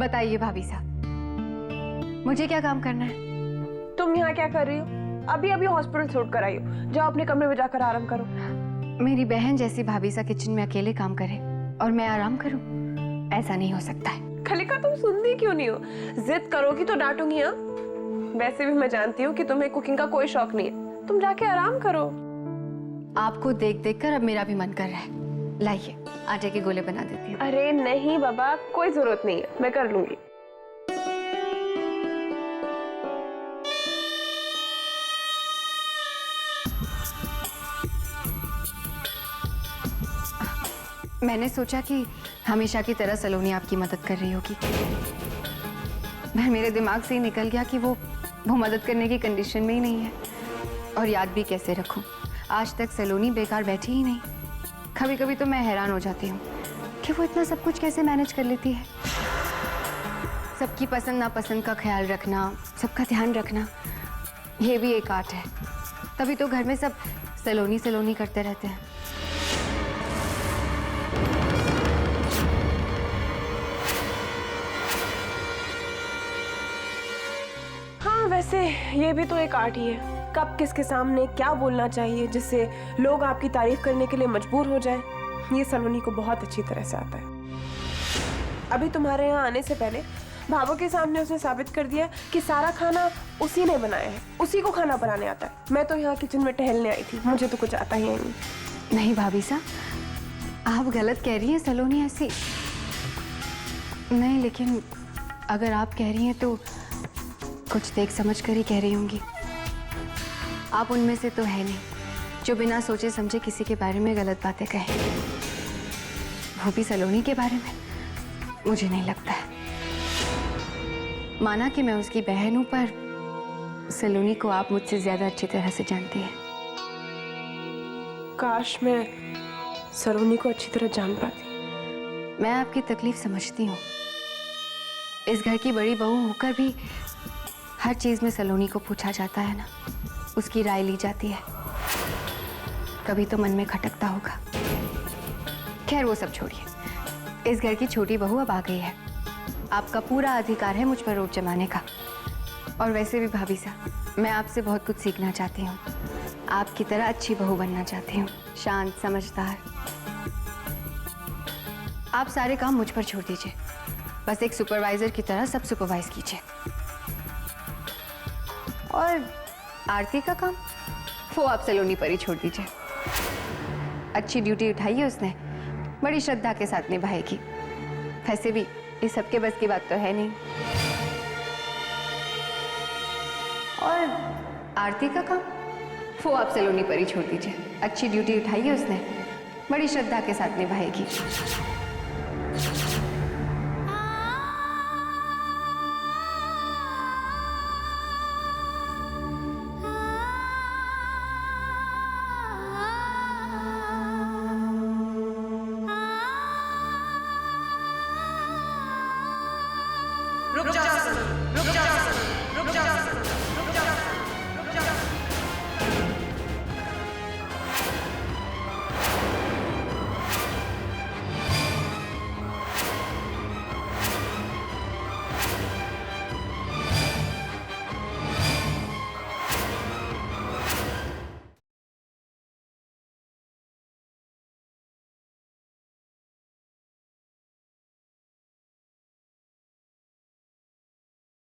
बताइए भाभी साहब, मुझे क्या काम करना है? तुम यहाँ क्या कर रही हो? अभी अभी हॉस्पिटल छोड़ कर आई हो, जाओ अपने कमरे में जाकर आराम करो। मेरी बहन जैसी भाभी सा किचन में अकेले काम करे और मैं आराम करूं? ऐसा नहीं हो सकता है। खलिका तुम सुनती क्यों नहीं हो? जिद करोगी तो डांटूंगी। हाँ, वैसे भी मैं जानती हूँ कि तुम्हें कुकिंग का कोई शौक नहीं है। तुम जाके आराम करो। आपको देख देख कर अब मेरा भी मन कर रहा है। लाइए आटे के गोले बना देती हूँ। अरे नहीं बाबा, कोई जरूरत नहीं है, मैं कर लूंगी। मैंने सोचा कि हमेशा की तरह सलोनी आपकी मदद कर रही होगी, पर मेरे दिमाग से ही निकल गया कि वो मदद करने की कंडीशन में ही नहीं है। और याद भी कैसे रखूं? आज तक सलोनी बेकार बैठी ही नहीं। कभी कभी तो मैं हैरान हो जाती हूँ कि वो इतना सब कुछ कैसे मैनेज कर लेती है। सबकी पसंद नापसंद का ख्याल रखना, सबका ध्यान रखना, ये भी एक आर्ट है। तभी तो घर में सब सलोनी सलोनी करते रहते हैं। हाँ, वैसे ये भी तो एक आर्ट ही है। कब किसके सामने क्या बोलना चाहिए जिससे लोग आपकी तारीफ करने के लिए मजबूर हो जाएं, ये सलोनी को बहुत अच्छी तरह से आता है। अभी तुम्हारे यहाँ आने से पहले भाभो के सामने उसने साबित कर दिया कि सारा खाना उसी ने बनाया है, उसी को खाना बनाने आता है। मैं तो यहाँ किचन में टहलने आई थी, मुझे तो कुछ आता ही नहीं। नहीं भाभी साहब, आप गलत कह रही हैं। सलोनी ऐसी नहीं, लेकिन अगर आप कह रही हैं तो कुछ देख समझ कर ही कह रही होंगी। आप उनमें से तो है नहीं जो बिना सोचे समझे किसी के बारे में गलत बातें कहें, वो भी सलोनी के बारे में। मुझे नहीं लगता है। माना कि मैं उसकी बहन हूं, पर सलोनी को आप मुझसे ज्यादा अच्छी तरह से जानती हैं। काश मैं सलोनी को अच्छी तरह जान पाती। मैं आपकी तकलीफ समझती हूँ। इस घर की बड़ी बहू होकर भी हर चीज में सलोनी को पूछा जाता है ना, उसकी राय ली जाती है। कभी तो मन में खटकता होगा। खैर वो सब छोड़िए। इस घर की छोटी बहू अब आ गई है। आपका पूरा अधिकार है मुझ पर रोब जमाने का। और वैसे भी भाभी साहब, मैं आपसे बहुत कुछ सीखना चाहती हूँ। आपकी तरह अच्छी बहू बनना चाहती हूँ, शांत, समझदार। आप सारे काम मुझ पर छोड़ दीजिए, बस एक सुपरवाइजर की तरह सब सुपरवाइज कीजिए। और आरती का काम वो आप सलोनी पर ही छोड़ दीजिए। अच्छी ड्यूटी उठाई है उसने, बड़ी श्रद्धा के साथ निभाएगी। वैसे भी इस सबके बस की बात तो है नहीं। और आरती का काम वो आप सलोनी पर ही छोड़ दीजिए। अच्छी ड्यूटी उठाई है उसने, बड़ी श्रद्धा के साथ निभाएगी।